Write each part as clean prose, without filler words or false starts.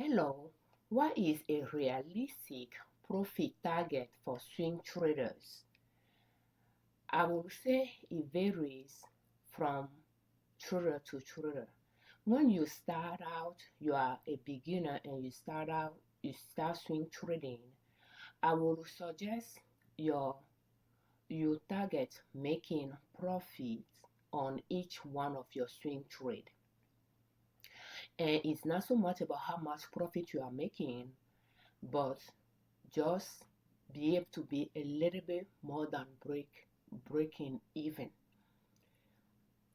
Hello, what is a realistic profit target for swing traders? I would say it varies from trader to trader. When you start out, you are a beginner and you start swing trading. I would suggest your you target making profits on each one of your swing trade. And it's not so much about how much profit you are making, but just be able to be a little bit more than breaking even.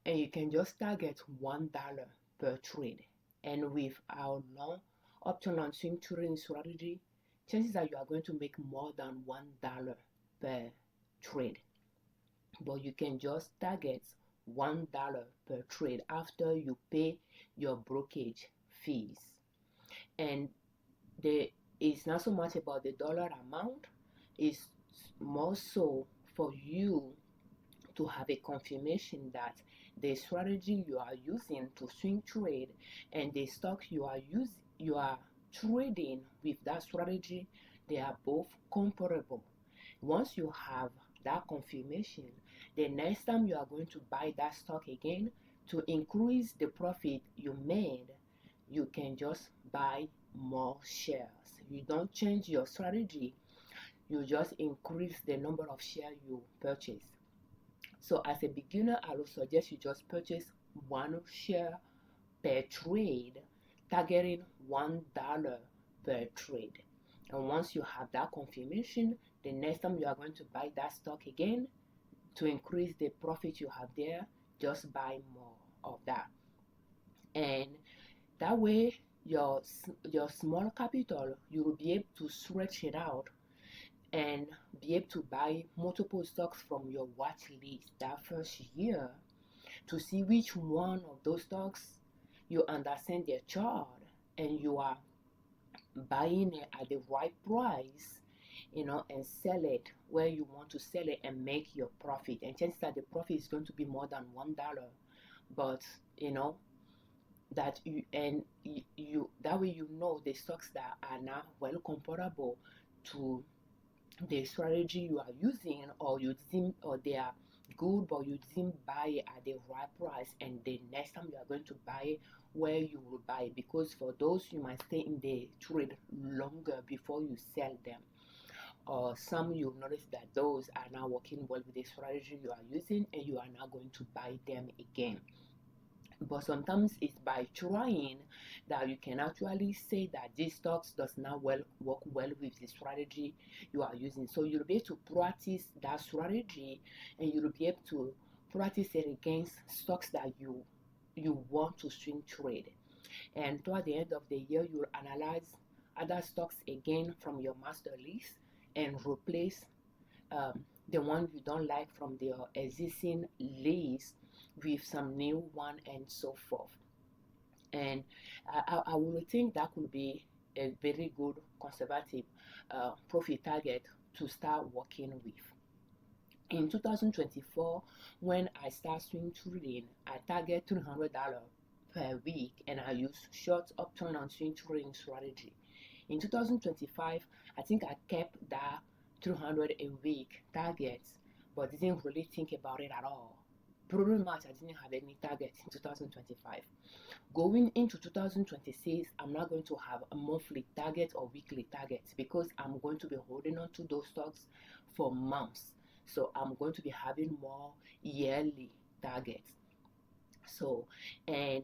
And you can just target $1 per trade. And with our long option on swing trading strategy, chances are you are going to make more than $1 per trade. But you can just target $1 per trade after you pay your brokerage fees. And it's not so much about the dollar amount, it's more so for you to have a confirmation that the strategy you are using to swing trade and the stock you are trading with that strategy, they are both comparable. Once you have that confirmation, the next time you are going to buy that stock again to increase the profit you made, you can just buy more shares. You don't change your strategy, you just increase the number of shares you purchase. So as a beginner, I would suggest you just purchase one share per trade, targeting $1 per trade. And once you have that confirmation, the next time you are going to buy that stock again to increase the profit you have there, just buy more of that. And that way, your small capital, you will be able to stretch it out and be able to buy multiple stocks from your watch list that first year to see which one of those stocks you understand their chart and you are buying it at the right price, and sell it where you want to sell it and make your profit. And chances are the profit is going to be more than $1, but that you that way the stocks that are now well comparable to the strategy you are using, or they are good but you didn't buy it at the right price, and the next time you are going to buy it where you will buy it, because for those you might stay in the trade longer before you sell them, or some you'll notice that those are now working well with the strategy you are using and you are now going to buy them again. But sometimes it's by trying that you can actually say that this stocks does not work well with the strategy you are using. So you'll be able to practice that strategy, and you'll be able to practice it against stocks that you want to swing trade. And toward the end of the year, you'll analyze other stocks again from your master list and replace the one you don't like from the existing list with some new one, and so forth. And I would think that could be a very good conservative profit target to start working with. In 2024, when I start swing trading, I target $300 per week, and I use short option on swing trading strategy. In 2025, I think I kept that 300 a week target, but didn't really think about it at all. Pretty much I didn't have any targets in 2025. Going into 2026, I'm not going to have a monthly target or weekly targets, because I'm going to be holding on to those stocks for months. So I'm going to be having more yearly targets. So, and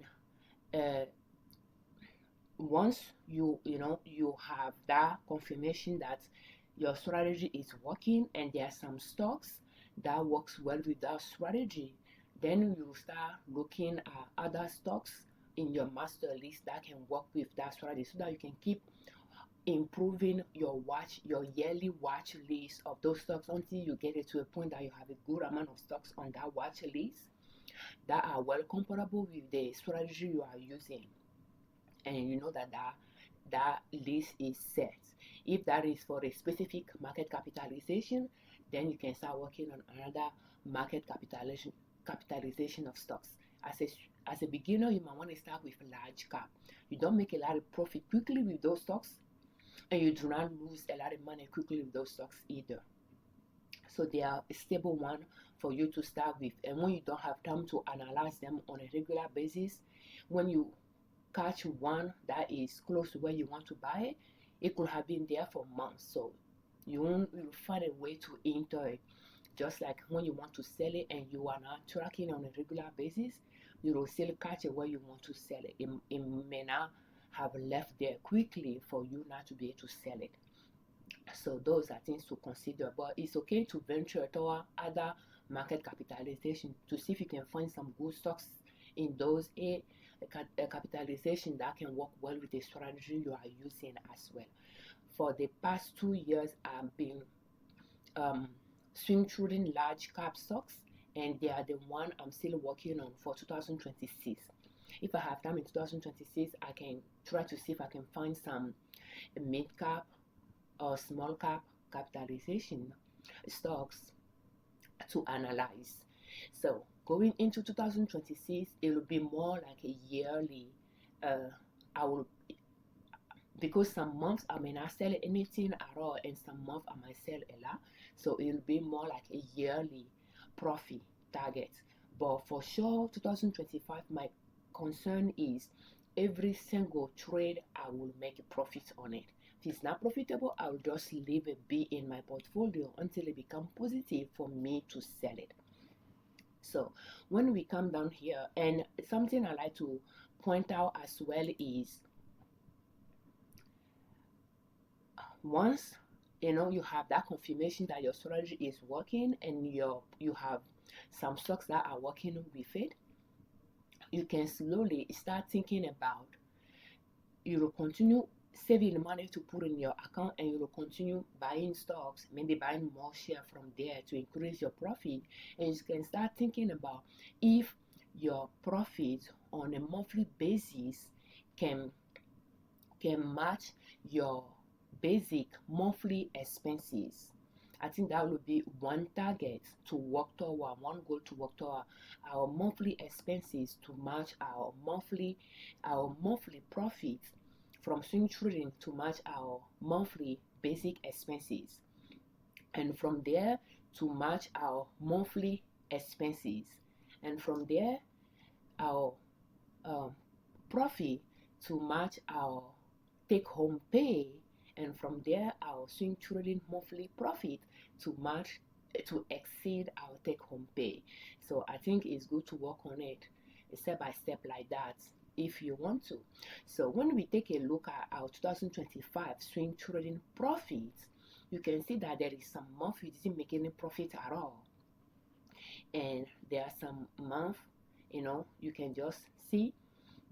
once you have that confirmation that your strategy is working and there are some stocks that works well with that strategy, then you start looking at other stocks in your master list that can work with that strategy, so that you can keep improving your yearly watch list of those stocks until you get it to a point that you have a good amount of stocks on that watch list that are well comparable with the strategy you are using, and you know that list is set. If that is for a specific market capitalization, then you can start working on another market capitalization of stocks. As a beginner, you might want to start with large cap. You don't make a lot of profit quickly with those stocks, and you do not lose a lot of money quickly with those stocks either. So they are a stable one for you to start with. And when you don't have time to analyze them on a regular basis, when you catch one that is close to where you want to buy it, it could have been there for months. So you'll find a way to enter it. Just like when you want to sell it and you are not tracking on a regular basis, you will still catch it where you want to sell it. It may not have left there quickly for you not to be able to sell it. So those are things to consider, but it's okay to venture toward other market capitalization to see if you can find some good stocks in those a capitalization that can work well with the strategy you are using as well. For the past 2 years, I've been swing trading large cap stocks, and they are the one I'm still working on for 2026. If I have time in 2026, I can try to see if I can find some mid cap or small cap capitalization stocks to analyze. So going into 2026, it will be more like a yearly. I will, because some months I may not sell anything at all, and some months I might sell a lot. So it will be more like a yearly profit target. But for sure, 2025, my concern is every single trade I will make a profit on it. If it's not profitable, I'll just leave it be in my portfolio until it becomes positive for me to sell it. So when we come down here, and something I like to point out as well is, once you have that confirmation that your strategy is working and you have some stocks that are working with it, you can slowly start thinking about, you will continue saving money to put in your account, and you will continue buying stocks, maybe buying more share from there to increase your profit. And you can start thinking about if your profit on a monthly basis can match your basic monthly expenses. I think that would be one target to work toward, one goal to work toward, our monthly expenses to match our monthly profit from swing trading to match our monthly basic expenses, and from there to match our monthly expenses, and from there our profit to match our take-home pay, and from there our swing trading monthly profit to exceed our take-home pay. So I think it's good to work on it step by step like that if you want to. So when we take a look at our 2025 swing trading profits, you can see that there is some month we didn't make any profit at all, and there are some month you can just see.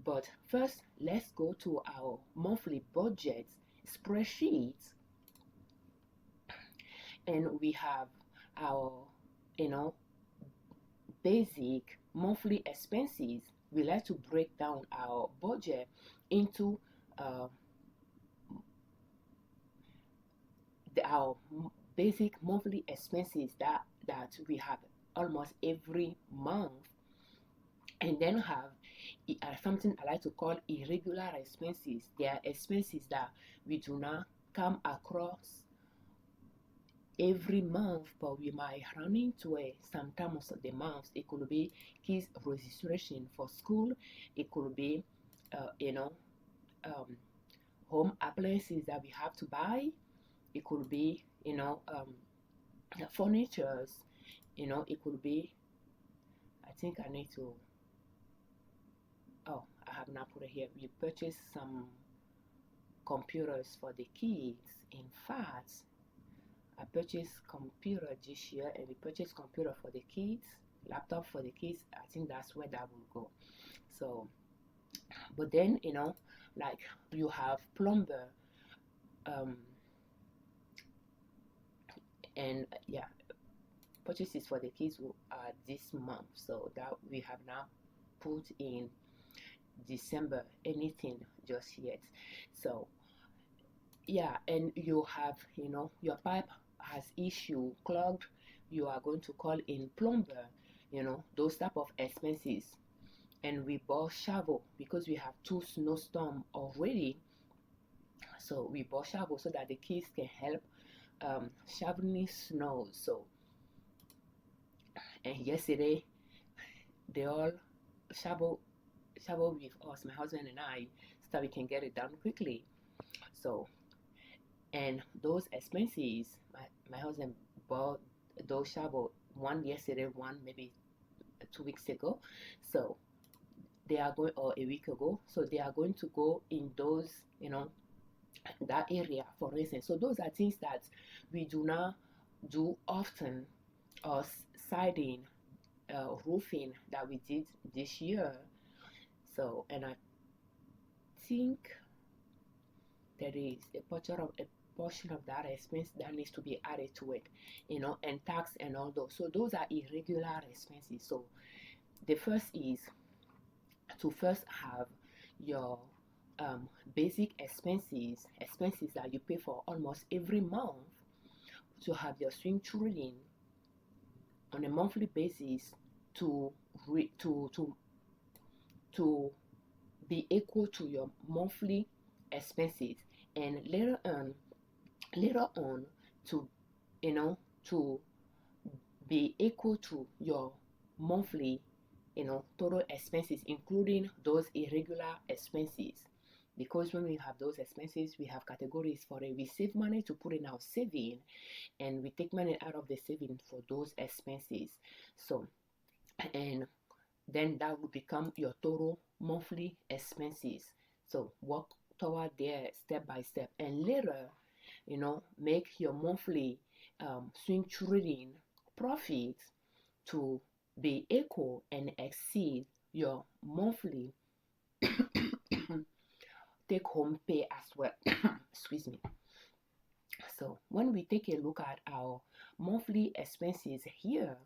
But first, let's go to our monthly budget spreadsheet, and we have our basic monthly expenses. We like to break down our budget into our basic monthly expenses that we have almost every month, and then have something I like to call irregular expenses. They are expenses that we do not come across every month, but we might run into it sometimes of the months. It could be kids registration for school. It could be home appliances that we have to buy. It could be furnitures. It could be, I think I need to, oh, I have not put it here. We purchased some computers for the kids. In fact, I purchased computer this year, and we purchased computer for the kids, laptop for the kids. I think that's where that will go. So, but then like you have plumber, and yeah, purchases for the kids are this month. So that we have not put in December anything just yet. So yeah, and you have your pipe has issue, clogged, you are going to call in plumber. Those type of expenses and we bought shovel because we have 2 snowstorms already. So we bought shovel so that the kids can help shoveling snow. So, and yesterday they all shovel with us, my husband and I, so that we can get it done quickly. So, and those expenses, my husband bought those shovel, one yesterday, one maybe 2 weeks ago. So they are going, or a week ago. So they are going to go in those, that area, for instance. So those are things that we do not do often, or siding, roofing that we did this year. So, and I think there is a portion of that expense that needs to be added to it, and tax and all those. So those are irregular expenses. So the first is to first have your basic expenses that you pay for almost every month, to have your swing trading on a monthly basis to be equal to your monthly expenses, and later on to to be equal to your monthly total expenses, including those irregular expenses. Because when we have those expenses, we have categories for it. We save money to put in our saving, and we take money out of the saving for those expenses. So, and then that will become your total monthly expenses. So work toward there step by step, and later, make your monthly swing trading profits to be equal and exceed your monthly take home pay as well. Excuse me. So when we take a look at our monthly expenses here,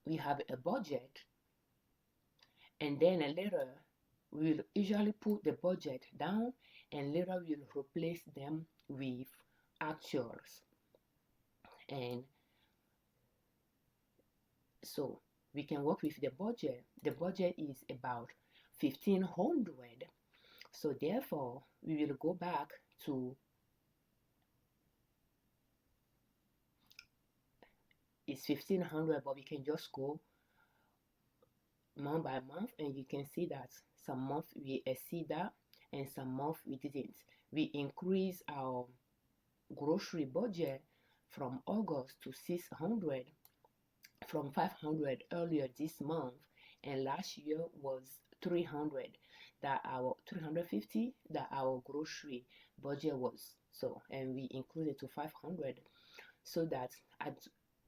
we have a budget, and then later we'll usually put the budget down, and later we'll replace them with actuals. And so we can work with the budget. The budget is about 1,500. So therefore, we will go back to, it's 1,500, but we can just go month by month, and you can see that some month we exceed that, and some month we didn't. We increase our grocery budget from August to 600, from 500 earlier this month, and last year was 300, that our 350 that our grocery budget was. So, and we included to 500, so that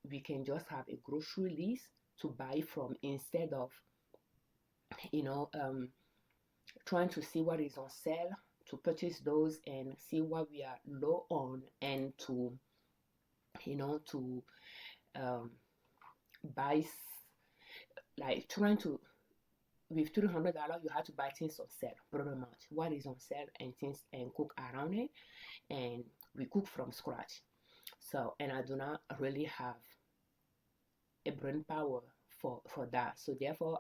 we can just have a grocery list to buy from, instead of trying to see what is on sale, to purchase those and see what we are low on, and to buy, like trying to, with $300 you have to buy things on sale, pretty much what is on sale, and things, and cook around it, and we cook from scratch. So, and I do not really have a brain power for that. So therefore,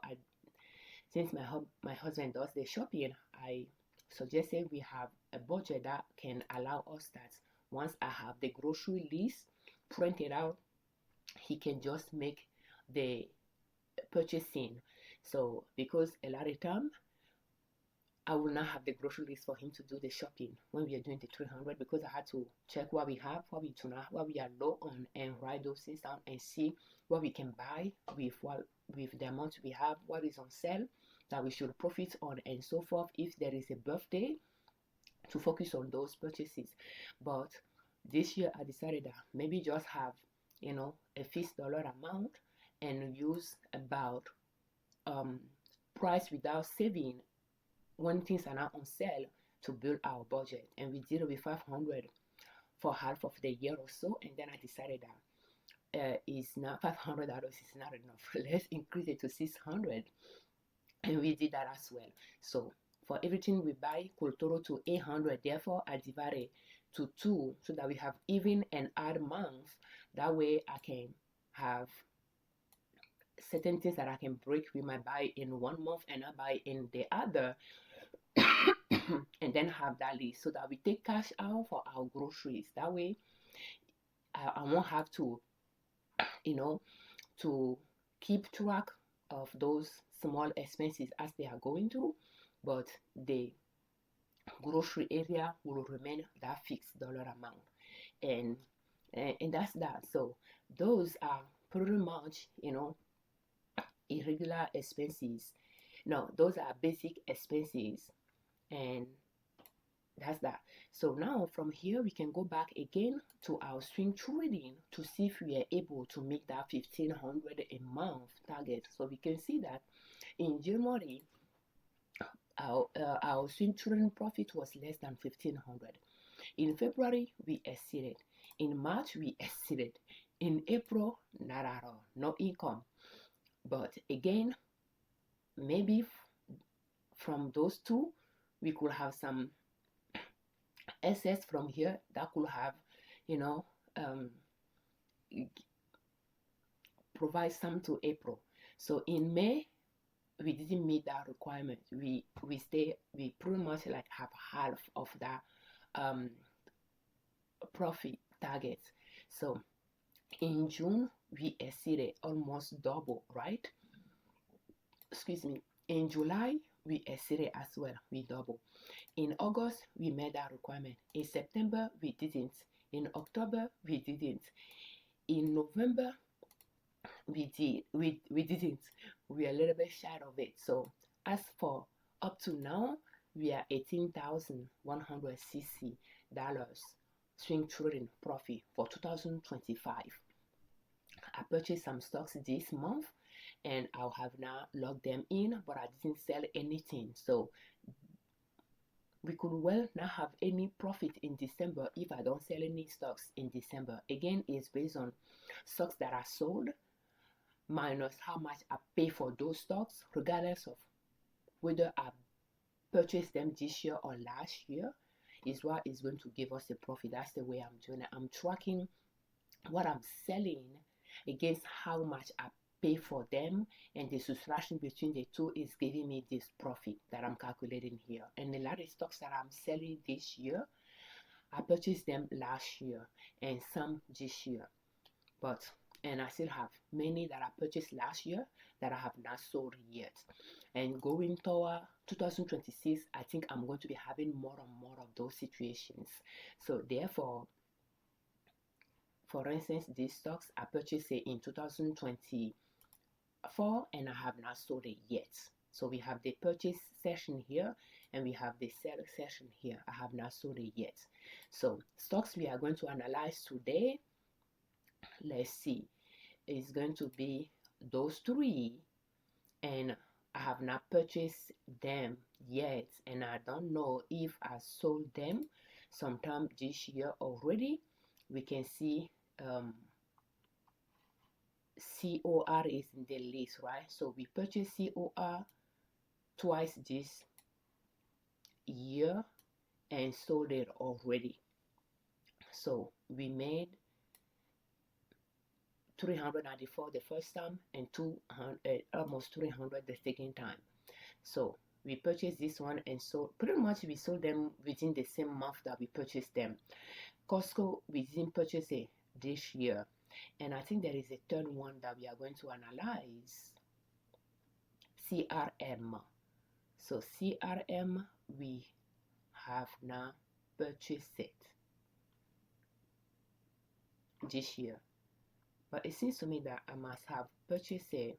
since my husband does the shopping, I suggested we have a budget that can allow us that once I have the grocery list printed out, he can just make the purchasing. So because a lot of time I will not have the grocery list for him to do the shopping when we are doing the 300, because I had to check what we have, what we do not, what we are low on, and write those things down and see what we can buy with the amount we have, what is on sale that we should profit on, and so forth. If there is a birthday, to focus on those purchases. But this year I decided that maybe just have a fixed dollar amount, and use about price without saving when things are not on sale, to build our budget. And we did it with 500 for half of the year or so, and then I decided that is not $500 is not enough. Let's increase it to 600, and we did that as well. So for everything we buy could total to 800. Therefore, I divided to 2 so that we have even and odd months. That way, I can have certain things that I can break. We might buy in 1 month and not buy in the other. And then have that list so that we take cash out for our groceries. That way I won't have to, you know, to keep track of those small expenses as they are going through, but the grocery area will remain that fixed dollar amount. And and that's that. So those are pretty much, irregular expenses. No, those are basic expenses, and that's that. So now from here we can go back again to our swing trading to see if we are able to make that 1500 a month target. So we can see that in January our swing trading profit was less than 1500. In February we exceeded. In March we exceeded. In April, not at all, no income. But again, maybe from those two we could have some excess from here that could have, you know, um, provide some to April. So in May, we didn't meet that requirement. We pretty much like have half of that um, profit target. So in June, we exceeded almost double, right? Excuse me. In July, we exceeded as well. We double. In August, we met that requirement. In September, we didn't. In October, we didn't. In November, we didn't. We are a little bit shy of it. So as for up to now, we are $18,160 swing trading profit for 2025. I purchased some stocks this month and I'll have now logged them in, but I didn't sell anything. So we could well not have any profit in December if I don't sell any stocks in December. Again, it's based on stocks that are sold minus how much I pay for those stocks, regardless of whether I purchased them this year or last year, is what is going to give us a profit. That's the way I'm doing it. I'm tracking what I'm selling against how much I pay for them, and the subtraction between the two is giving me this profit that I'm calculating here. And a lot of stocks that I'm selling this year, I purchased them last year and some this year. And I still have many that I purchased last year that I have not sold yet. And going toward 2026, I think I'm going to be having more and more of those situations. So therefore, for instance, these stocks I purchased it in 2024 and I have not sold it yet. So we have the purchase session here and we have the sell session here. I have not sold it yet. So stocks we are going to analyze today, let's see, is going to be those three, and I have not purchased them yet, and I don't know if I sold them sometime this year already. We can see COR is in the list, right? So we purchased COR twice this year and sold it already. So we made 394 the first time and 200 almost 300 the second time. So we purchased this one and sold, pretty much we sold them within the same month that we purchased them. Costco, we didn't purchase it this year. And I think there is a third one that we are going to analyze, CRM. So CRM, we have now purchased it this year. But it seems to me that I must have purchased it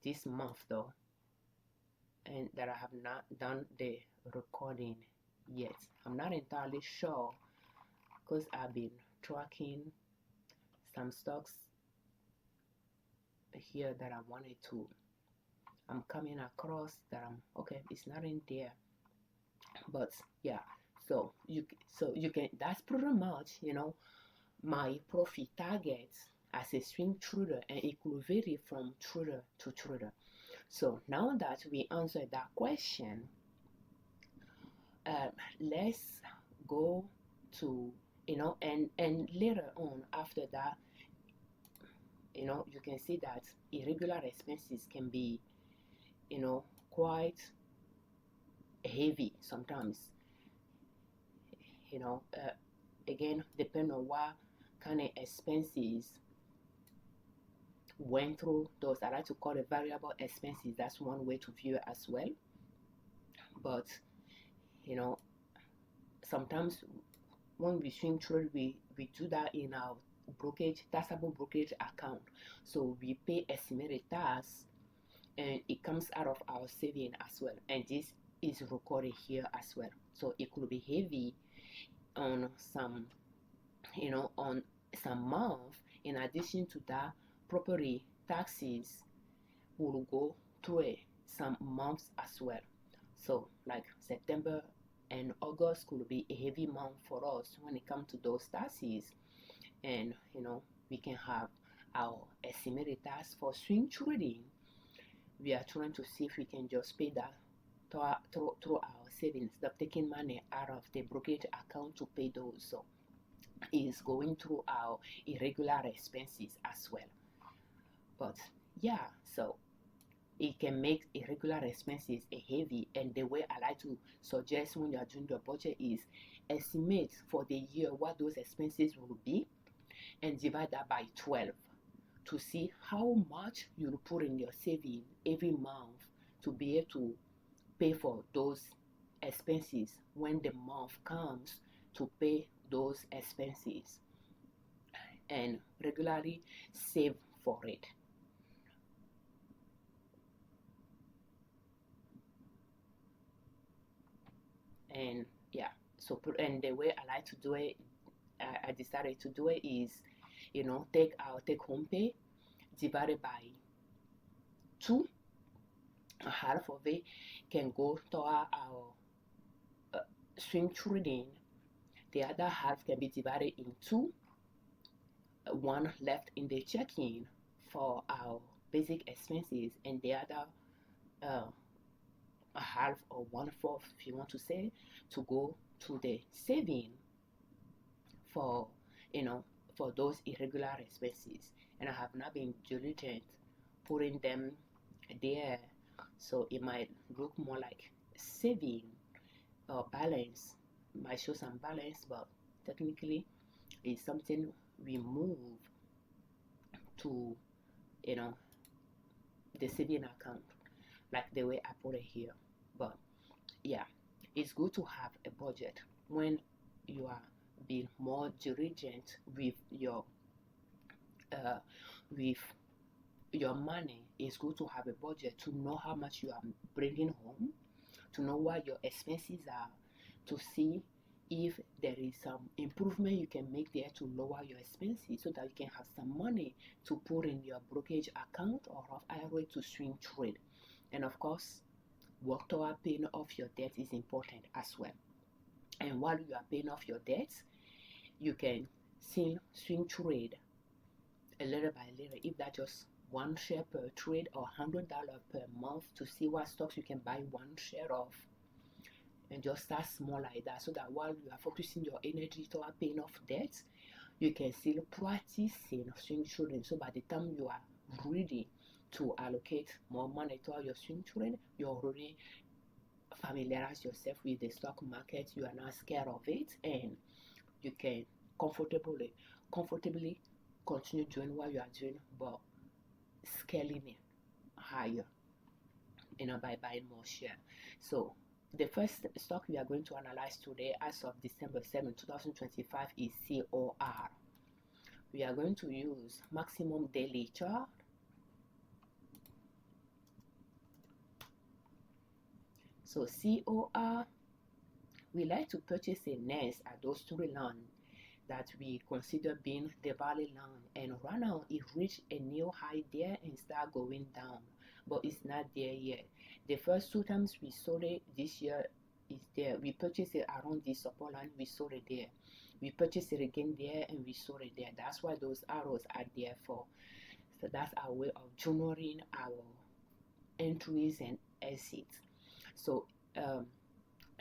this month though, and that I have not done the recording yet. I'm not entirely sure because I've been tracking some stocks here that I wanted to. I'm coming across that okay, it's not in there. But yeah, so you can, that's pretty much, my profit targets as a swing trader, and it could vary from trader to trader. So now that we answered that question, let's go to, and later on after that, you can see that irregular expenses can be, quite heavy sometimes. Again, depend on what kind of expenses went through those. I like to call it variable expenses. That's one way to view it as well. But sometimes when we swing trade, we do that in our brokerage, taxable brokerage account. So we pay estimated tax, and it comes out of our saving as well. And this is recorded here as well. So it could be heavy on some, on some month. In addition to that, property taxes will go through some months as well. So like September and August could be a heavy month for us when it comes to those taxes. And we can have our estimated tax for swing trading. We are trying to see if we can just pay that through our savings, instead of taking money out of the brokerage account to pay those. So it's going through our irregular expenses as well. But yeah, so it can make irregular expenses a heavy. And the way I like to suggest when you are doing your budget is estimate for the year what those expenses will be and divide that by 12 to see how much you'll put in your saving every month to be able to pay for those expenses when the month comes to pay those expenses, and regularly save for it. And yeah, so and the way I like to do it, I decided to do it is, take our take home pay divided by 2. Half of it can go toward our swing trading. The other half can be divided in 2. One left in the checking for our basic expenses, and the other a half or 1/4, if you want to say, to go to the saving for for those irregular expenses. And I have not been diligent putting them there, so it might look more like saving or balance. It might show some balance, but technically it's something we move to the saving account, like the way I put it here. But yeah, it's good to have a budget when you are being more diligent with your money. It's good to have a budget to know how much you are bringing home, to know what your expenses are, to see if there is some improvement you can make there to lower your expenses, so that you can have some money to put in your brokerage account or Roth IRA to swing trade. And of course, work toward paying off your debt is important as well. And while you are paying off your debts, you can still swing trade a little by little, if that's just 1 share per trade or $100 per month, to see what stocks you can buy 1 share of, and just start small like that, so that while you are focusing your energy toward paying off debts, you can still practice swing trading. So by the time you are ready to allocate more money toward your swing trade, you already familiarize yourself with the stock market. You are not scared of it, and you can comfortably continue doing what you are doing, but scaling it higher, by buying more share. So the first stock we are going to analyze today, as of December 7, 2025, is COR. We are going to use maximum daily chart. So COR, we like to purchase a nest at those 3 land that we consider being the valley land, and right now it reached a new high there and start going down, but it's not there yet. The first 2 times we sold it this year is there. We purchased it around this support line, we sold it there. We purchased it again there, and we sold it there. That's why those arrows are there for. So that's our way of journaling our entries and exits. So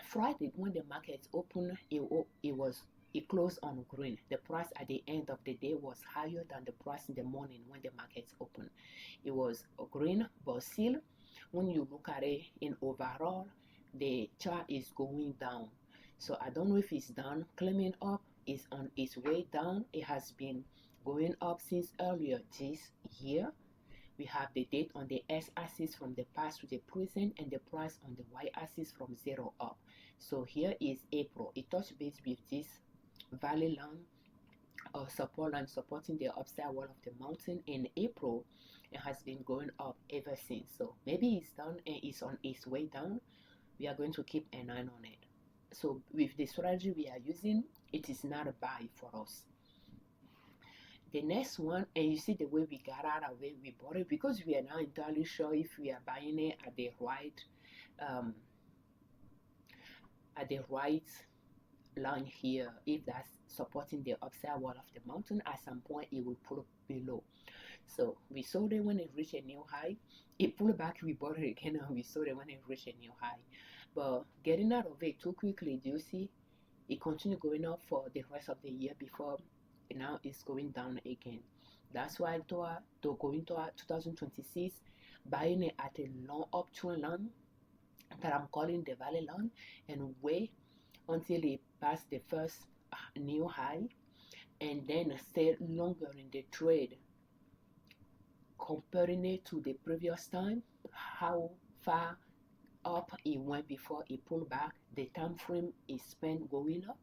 Friday, when the market opened, it was it closed on green. The price at the end of the day was higher than the price in the morning when the markets opened. It was green, but still, when you look at it in overall, the chart is going down. So I don't know if it's done climbing up. It's on its way down. It has been going up since earlier this year. We have the date on the x-axis from the past to the present, and the price on the y-axis from 0 up. So here is April. It touched base with this valley line or support line supporting the upside wall of the mountain in April. It has been going up ever since. So maybe it's done and it's on its way down. We are going to keep an eye on it. So with the strategy we are using, it is not a buy for us. The next one, and you see the way we got out of it, we bought it because we are not entirely sure if we are buying it at the right line here. If that's supporting the upside wall of the mountain, at some point it will pull up below. So we sold it when it reached a new high. It pulled back, we bought it again, and we sold it when it reached a new high. But getting out of it too quickly, do you see? It continued going up for the rest of the year before now it's going down again. That's why to going to 2026, buying it at a long uptrend line that I'm calling the valley line, and wait until it pass the first new high, and then stay longer in the trade, comparing it to the previous time, how far up it went before it pulled back. The time frame is spent going up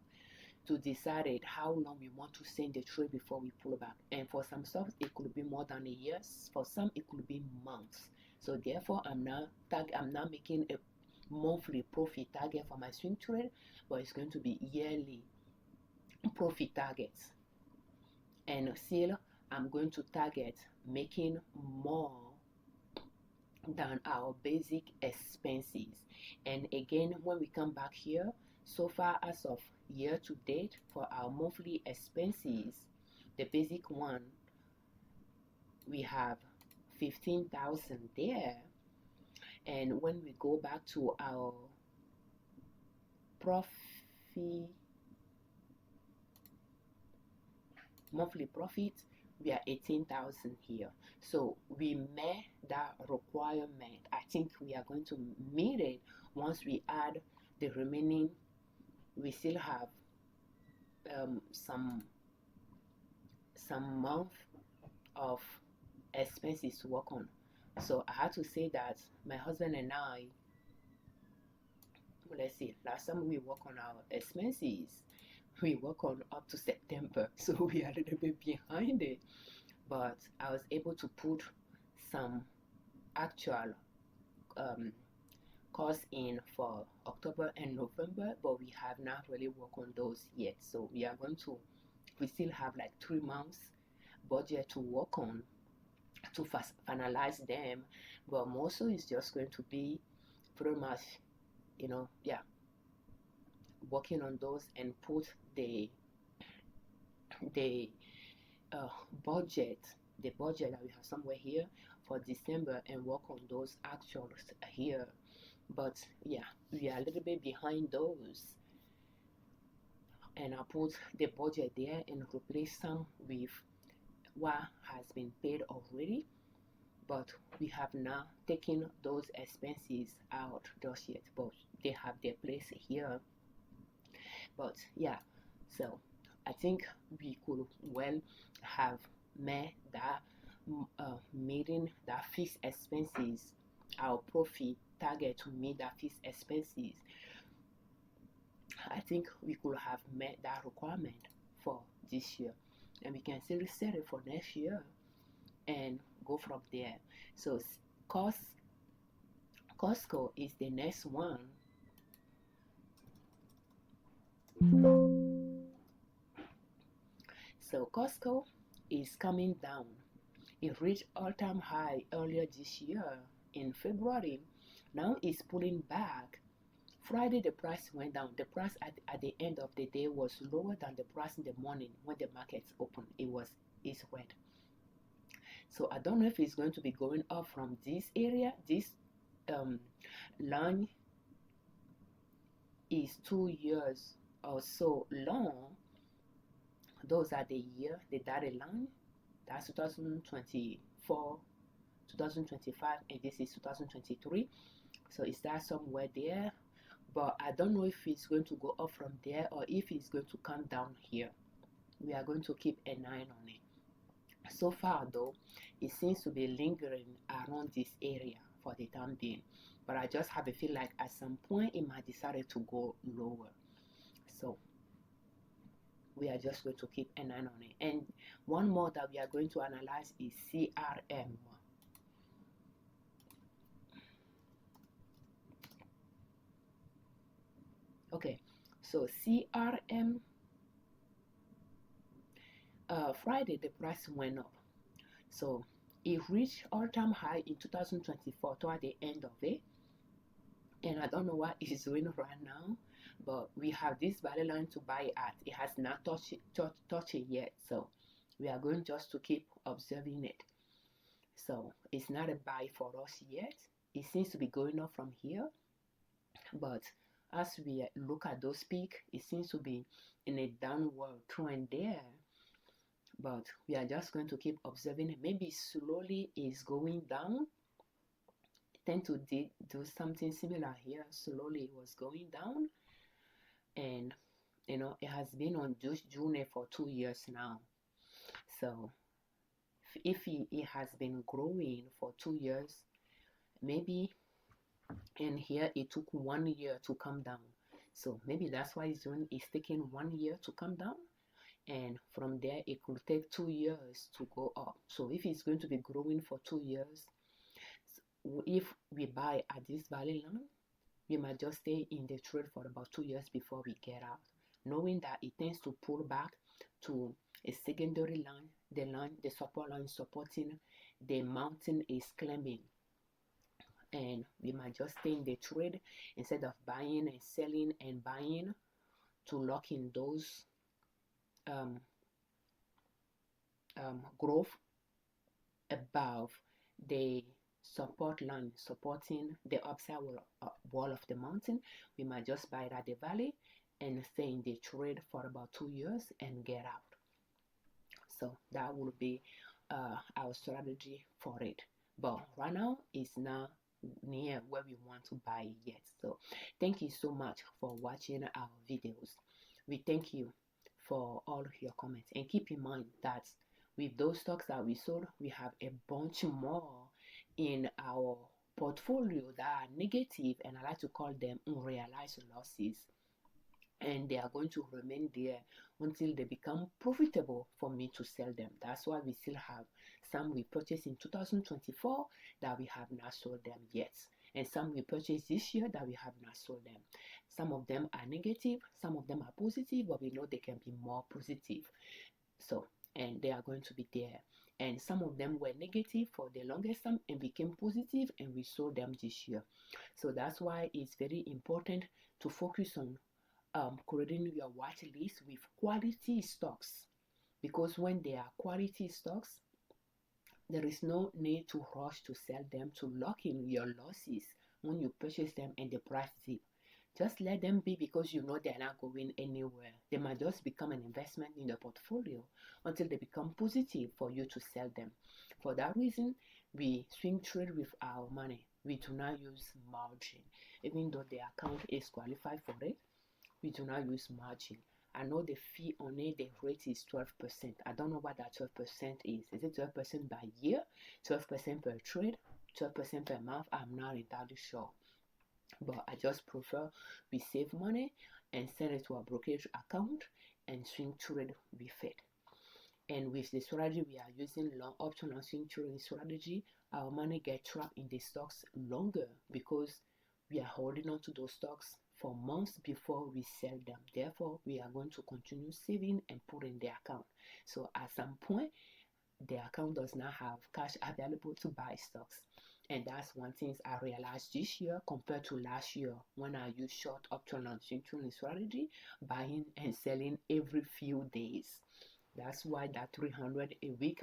to decide how long we want to stay in the trade before we pull back. And for some stuff, it could be more than a year. For some, it could be months. So therefore, I'm not making a monthly profit target for my swing trade, but it's going to be yearly profit targets. And still, I'm going to target making more than our basic expenses. And again, when we come back here, so far as of year to date, for our monthly expenses, the basic one, we have 15,000 there. And when we go back to our monthly profit, we are 18,000 here. So we met that requirement. I think we are going to meet it once we add the remaining. We still have some month of expenses to work on. So I had to say that my husband and I, let's see, last time we work on our expenses, we work on up to September, so we are a little bit behind it. But I was able to put some actual costs in for October and November, but we have not really worked on those yet. So we still have like 3 months budget to work on to finalize them. But mostly it's just going to be pretty much, working on those and put the budget that we have somewhere here for December and work on those actuals here. But yeah, we are a little bit behind those, and I put the budget there and replace some with what has been paid already, but we have not taken those expenses out just yet, but they have their place here. But yeah, so I think we could well have met that meeting that fixed expenses, our profit target to meet that fixed expenses. I think we could have met that requirement for this year, and we can still set it for next year and go from there. So Costco is the next one. So Costco is coming down. It reached all-time high earlier this year in February. Now it's pulling back. Friday the price went down. The price at the end of the day was lower than the price in the morning when the markets opened. It's red. So I don't know if it's going to be going up from this area. This line is 2 years or so long, Those are the year, the dotted line. That's 2024, 2025, and this is 2023. So is that somewhere there? But I don't know if it's going to go up from there or if it's going to come down here. We are going to keep an eye on it. So far though, it seems to be lingering around this area for the time being, but I just have a feel like at some point it might decide to go lower. So we are just going to keep an eye on it. And one more that we are going to analyze is CRM. Okay, so CRM, Friday the price went up. So it reached all-time high in 2024 toward the end of it. And I don't know what it's doing right now, but we have this value line to buy at. It has not touched it yet. So we are going just to keep observing it. So it's not a buy for us yet. It seems to be going up from here. But as we look at those peaks, it seems to be in a downward trend there. But we are just going to keep observing it. Maybe slowly it's going down. Tend to do something similar here. Slowly it was going down, and you know it has been on this journey for 2 years now. So if it has been growing for 2 years, maybe, and here it took 1 year to come down. So maybe that's why it's taking 1 year to come down, and from there it could take 2 years to go up. So if it's going to be growing for 2 years, if we buy at this value line, we might just stay in the trade for about 2 years before we get out, knowing that it tends to pull back to a secondary line, the support line supporting the mountain is climbing, and we might just stay in the trade instead of buying and selling and buying to lock in those growth above the support line supporting the upside wall of the mountain. We might just buy it at the valley and stay in the trade for about 2 years and get out. So that would be our strategy for it. But right now it's not near where we want to buy it yet. So thank you so much for watching our videos. We thank you for all your comments, and keep in mind that with those stocks that we sold, we have a bunch more in our portfolio that are negative, and I like to call them unrealized losses, and they are going to remain there until they become profitable for me to sell them. That's why we still have some we purchased in 2024 that we have not sold them yet, and some we purchased this year that we have not sold them. Some of them are negative, some of them are positive, but we know they can be more positive. So, and they are going to be there. And some of them were negative for the longest time and became positive, and we sold them this year. So that's why it's very important to focus on creating your watch list with quality stocks, because when they are quality stocks, there is no need to rush to sell them to lock in your losses when you purchase them and the price dip. Just let them be, because you know they're not going anywhere. They might just become an investment in the portfolio until they become positive for you to sell them. For that reason, we swing trade with our money. We do not use margin. Even though the account is qualified for it, we do not use margin. I know the fee on it, the rate is 12%. I don't know what that 12% is. Is it 12% by year, 12% per trade, 12% per month? I'm not entirely sure. But I just prefer we save money and send it to a brokerage account and swing trade with it. And with the strategy we are using, long option and swing trading strategy, our money gets trapped in the stocks longer because we are holding on to those stocks for months before we sell them. Therefore, we are going to continue saving and put in the account. So at some point, the account does not have cash available to buy stocks. And that's one thing I realized this year compared to last year when I used short option and swing trading strategy, buying and selling every few days. That's why that 300 a week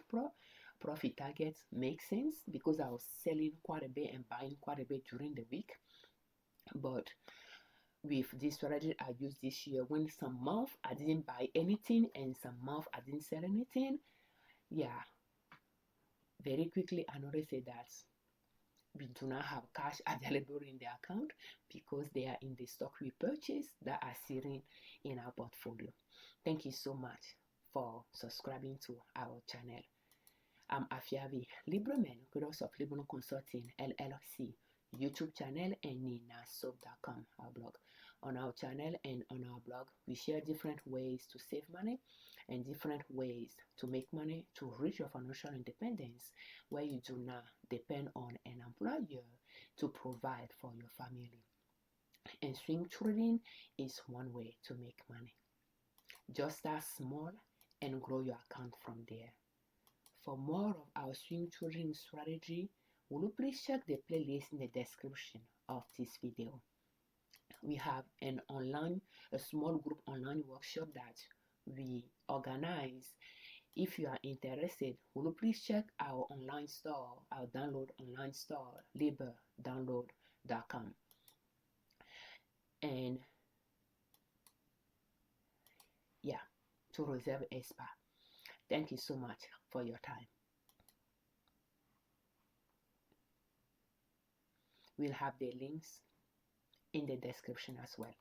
profit target makes sense, because I was selling quite a bit and buying quite a bit during the week. But with this strategy I used this year, when some month I didn't buy anything and some month I didn't sell anything, yeah, very quickly I noticed that we do not have cash available in the account because they are in the stock we purchased that are sitting in our portfolio. Thank you so much for subscribing to our channel. I'm Afiavi Liberman, creator of Liberman Consulting L.L.C YouTube channel and ninasoap.com, our blog. On our channel and on our blog, we share different ways to save money and different ways to make money to reach your financial independence, where you do not depend on an employer to provide for your family. And swing trading is one way to make money. Just start small and grow your account from there. For more of our swing trading strategy, will you please check the playlist in the description of this video. We have a small group online workshop that we organize. If you are interested, will you please check our online store, our download online store, liberdownload.com. And yeah, to reserve a spot. Thank you so much for your time. We'll have the links in the description as well.